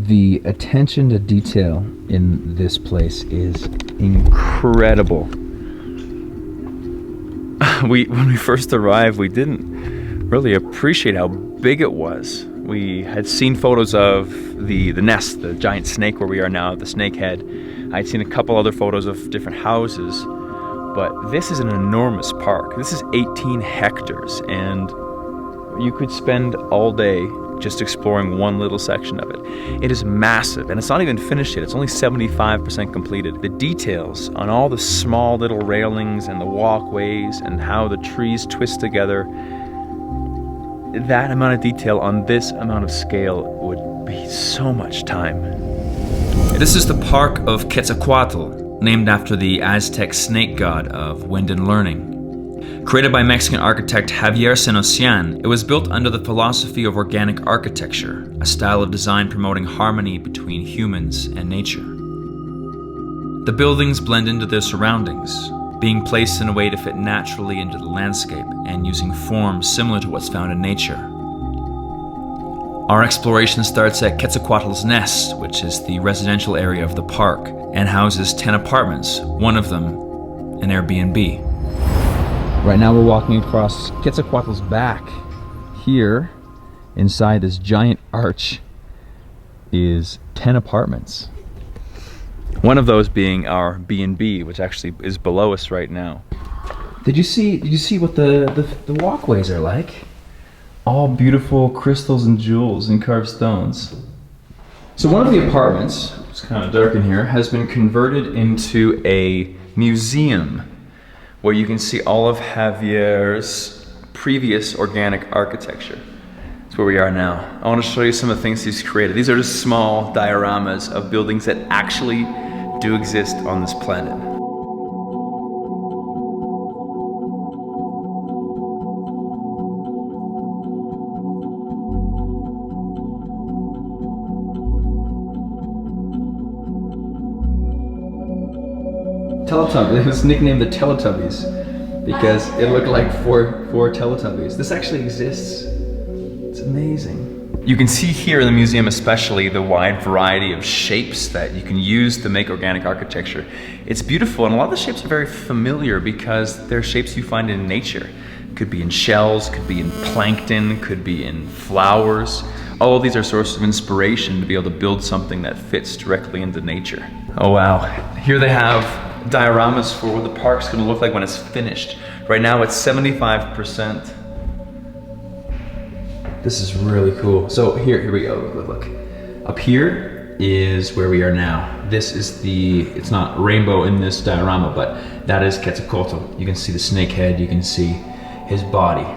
The attention to detail in this place is incredible. When we first arrived, we didn't really appreciate how big it was. We had seen photos of the nest, the giant snake where we are now, the snake head. I'd seen a couple other photos of different houses, but this is an enormous park. This is 18 hectares, and you could spend all day just exploring one little section of it. It is massive, and it's not even finished yet. It's only 75% completed. The details on all the small little railings and the walkways and how the trees twist together, that amount of detail on this amount of scale would be so much time. This is the Park of Quetzalcoatl, named after the Aztec snake god of wind and learning. Created by Mexican architect Javier Senosiain, it was built under the philosophy of organic architecture, a style of design promoting harmony between humans and nature. The buildings blend into their surroundings, being placed in a way to fit naturally into the landscape and using forms similar to what's found in nature. Our exploration starts at Quetzalcoatl'S Nest, which is the residential area of the park, and houses 10 apartments, one of them an Airbnb. Right now we're walking across Quetzalcoatl's back. Here, inside this giant arch, is 10 apartments. One of those being our B&B, which actually is below us right now. Did you see what the walkways are like? All beautiful crystals and jewels and carved stones. So one of the apartments, it's kind of dark in here, has been converted into a museum where you can see all of Javier's previous organic architecture. That's where we are now. I want to show you some of the things he's created. These are just small dioramas of buildings that actually do exist on this planet. Teletubbies. It was nicknamed the Teletubbies because it looked like four Teletubbies. This actually exists. It's amazing. You can see here in the museum especially the wide variety of shapes that you can use to make organic architecture. It's beautiful, and a lot of the shapes are very familiar because they're shapes you find in nature. Could be in shells, could be in plankton, could be in flowers. All of these are sources of inspiration to be able to build something that fits directly into nature. Oh wow, here they have dioramas for what the park's gonna look like when it's finished. Right now it's 75%. This is really cool. So here we go, look. Up here is where we are now. This is it's not rainbow in this diorama, but that is Quetzalcoatl. You can see the snake head, you can see his body.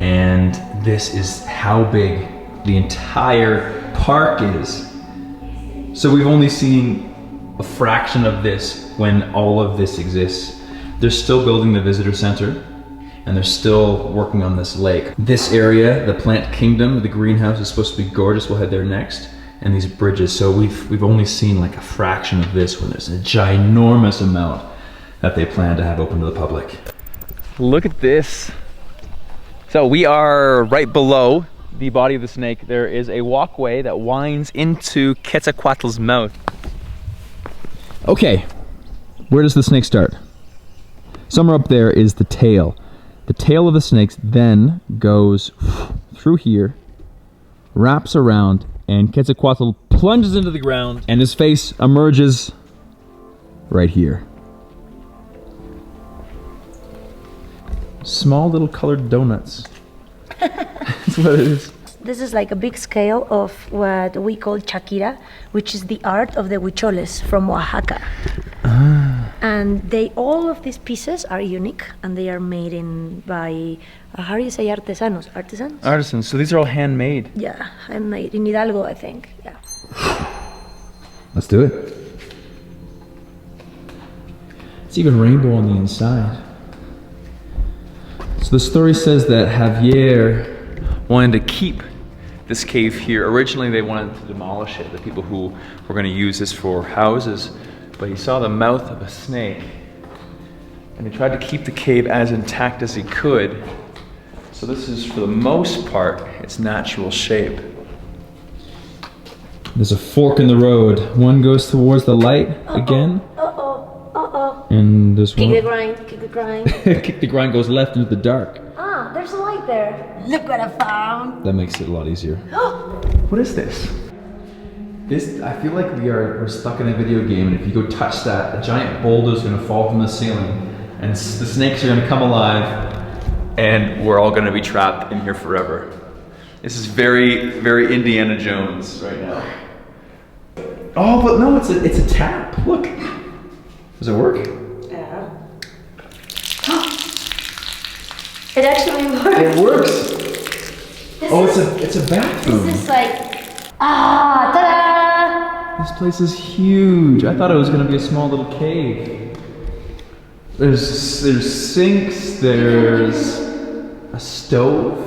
And this is how big the entire park is. So we've only seen a fraction of this when all of this exists. They're still building the visitor center, and they're still working on this lake. This area, the plant kingdom, the greenhouse, is supposed to be gorgeous. We'll head there next. And these bridges, so we've only seen like a fraction of this when there's a ginormous amount that they plan to have open to the public. Look at this. So we are right below the body of the snake. There is a walkway that winds into Quetzalcoatl's mouth. Okay, where does the snake start? Somewhere up there is the tail. The tail of the snake then goes through here, wraps around, and Quetzalcoatl plunges into the ground, and his face emerges right here. Small little colored donuts. That's what it is. This is like a big scale of what we call chaquira, which is the art of the huicholes from Oaxaca. And all of these pieces are unique, and they are made by, how do you say artesanos? Artisans? Artisans, so these are all handmade. Yeah, handmade, in Hidalgo, I think, yeah. Let's do it. It's even rainbow on the inside. So the story says that Javier wanted to keep this cave here. Originally they wanted to demolish it, the people who were going to use this for houses, but he saw the mouth of a snake and he tried to keep the cave as intact as he could. So this is, for the most part, its natural shape. There's a fork in the road. One goes towards the light again. And there's one. Kick the grind, kick the grind. Kick the grind goes left into the dark. Ah, there's a light there. Look what I found. That makes it a lot easier. What is this? This, I feel like we're stuck in a video game, and if you go touch that, a giant boulder is gonna fall from the ceiling, and the snakes are gonna come alive, and we're all gonna be trapped in here forever. This is very, very Indiana Jones right now. Oh, but no, it's a tap. Look. Does it work? Yeah. It actually works. It works. It's a bathroom. This is like, ta-da! This place is huge. I thought it was gonna be a small little cave. There's sinks. There's a stove.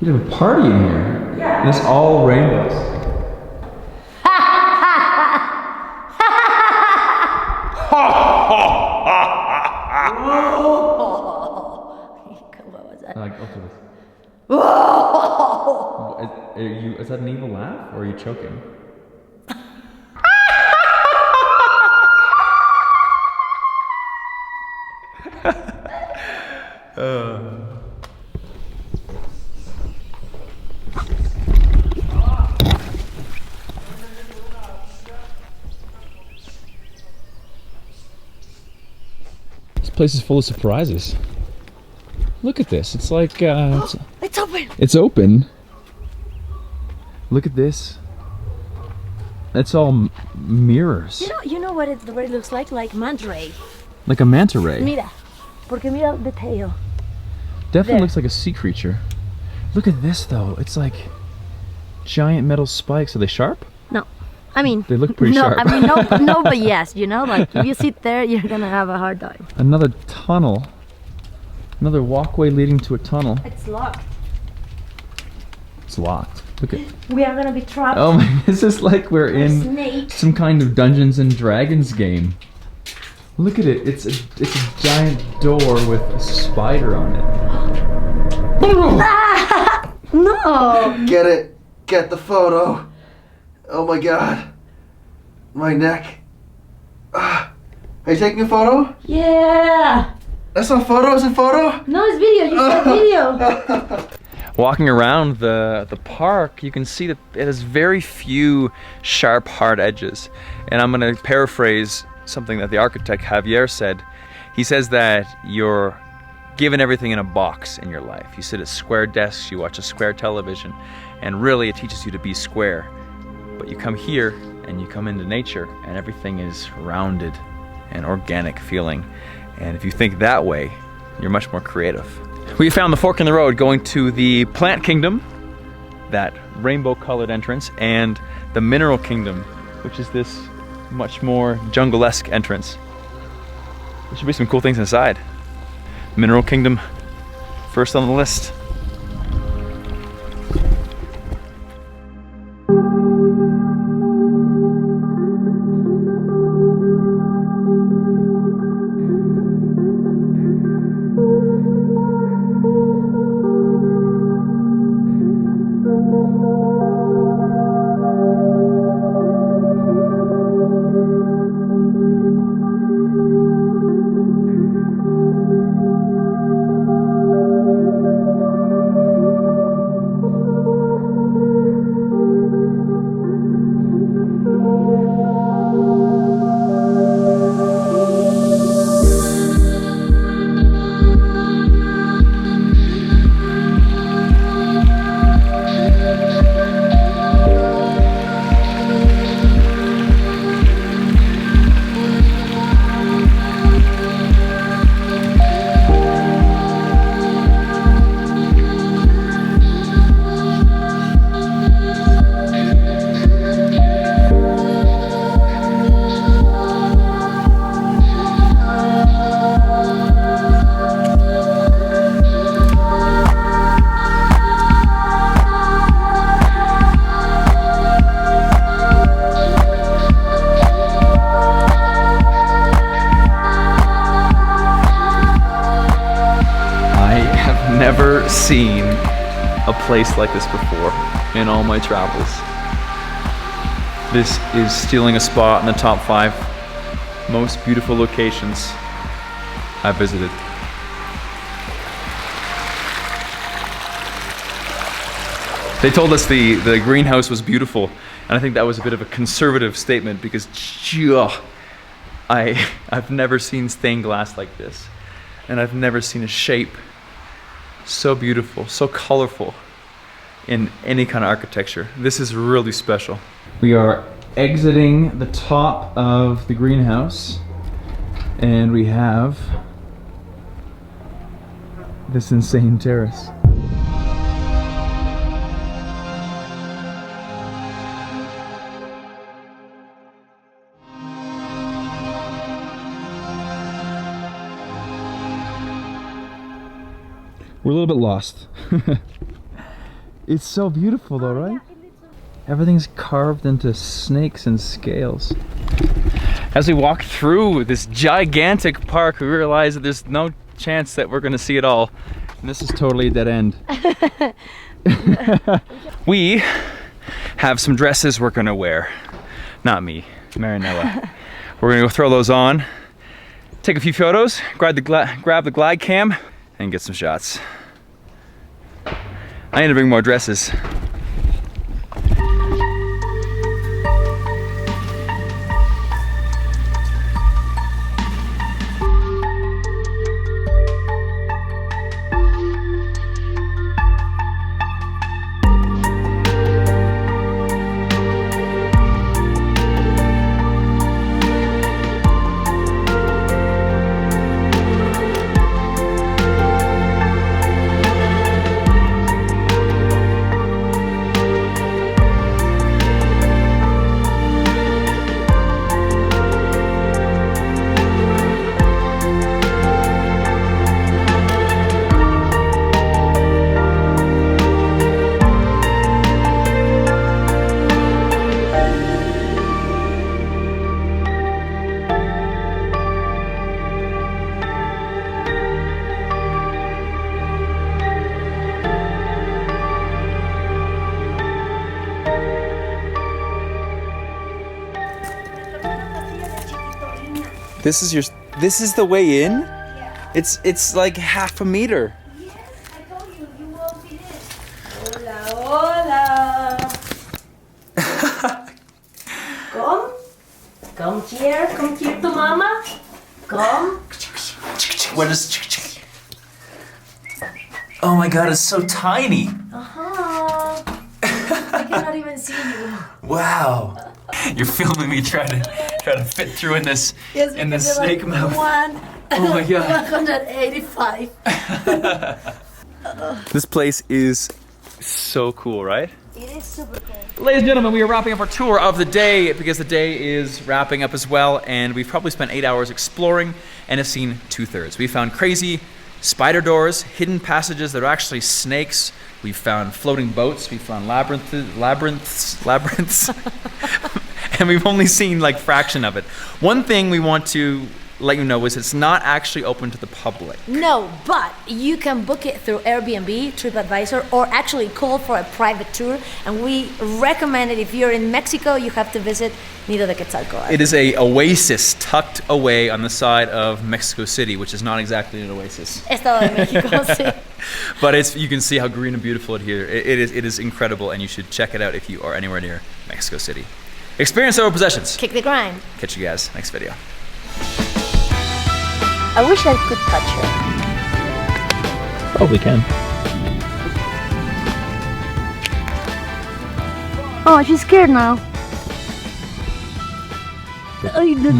You'd have a party in here. Yeah. And it's all rainbows. What was that? Like, okay. Whoa! Is that an evil laugh, or are you choking? This place is full of surprises. Look at this. It's like It's open. it's open. Look at this. That's all mirrors. You know what it looks like? Like manta ray. Like a manta ray. Mira, porque mira the tail. Definitely There. looks like a sea creature. Look at this though. It's like giant metal spikes. Are they sharp? No, I mean They look pretty no, sharp. I mean no, but yes, like if you sit there, you're gonna have a hard time. Another tunnel. Another walkway leading to a tunnel. It's locked. It's locked. Look at. We are gonna be trapped. Oh my! This is like we're in Snake. some kind of Dungeons and Dragons game. Look at it. It's a giant door with a spider on it. No. Get it. Get the photo. Oh my god. My neck. Are you taking a photo? Yeah. That's not photo, is it photo? No, it's video. You said video. Walking around the park, you can see that it has very few sharp, hard edges. And I'm going to paraphrase something that the architect Javier said. He says that you're given everything in a box in your life. You sit at square desks, you watch a square television, and really it teaches you to be square. But you come here and you come into nature and everything is rounded and organic feeling. And if you think that way, you're much more creative. We found the fork in the road going to the plant kingdom, that rainbow colored entrance, and the mineral kingdom, which is this much more jungle-esque entrance. There should be some cool things inside. Mineral kingdom, first on the list. Never seen a place like this before in all my travels. This is stealing a spot in the top 5 most beautiful locations I've visited. They told us the greenhouse was beautiful, and I think that was a bit of a conservative statement because I've never seen stained glass like this, and I've never seen a shape so beautiful, so colorful in any kind of architecture. This is really special. We are exiting the top of the greenhouse, and we have this insane terrace. We're a little bit lost. It's so beautiful though, right? Everything's carved into snakes and scales. As we walk through this gigantic park, we realize that there's no chance that we're gonna see it all. And this is totally a dead end. We have some dresses we're gonna wear. Not me, Marinella. We're gonna go throw those on, take a few photos, grab the glide cam, and get some shots. I need to bring more dresses. This is the way in? Yeah. It's like half a meter. Yes, I told you, you won't fit in. Hola, hola. Come here to mama. Come. What is? Oh my God, it's so tiny. Uh-huh. I cannot even see you. Wow. You're filming me trying to fit through in this snake like mouth. Oh my God. 185. This place is so cool, right? It is super cool. Ladies and gentlemen, we are wrapping up our tour of the day because the day is wrapping up as well, and we've probably spent 8 hours exploring and have seen 2/3. We found crazy spider doors, hidden passages that are actually snakes. We found floating boats. We found labyrinths, and we've only seen like fraction of it. One thing we want to let you know is it's not actually open to the public. No, but you can book it through Airbnb, TripAdvisor, or actually call for a private tour. And we recommend it if you're in Mexico, you have to visit Nido de Quetzalcoatl. It is a oasis tucked away on the side of Mexico City, which is not exactly an oasis. Estado de Mexico, sí. But you can see how green and beautiful it here. It is incredible, and you should check it out if you are anywhere near Mexico City. Experience over possessions. Kick the grind. Catch you guys next video. I wish I could touch her. Probably can. Oh, she's scared now. Oh, you did.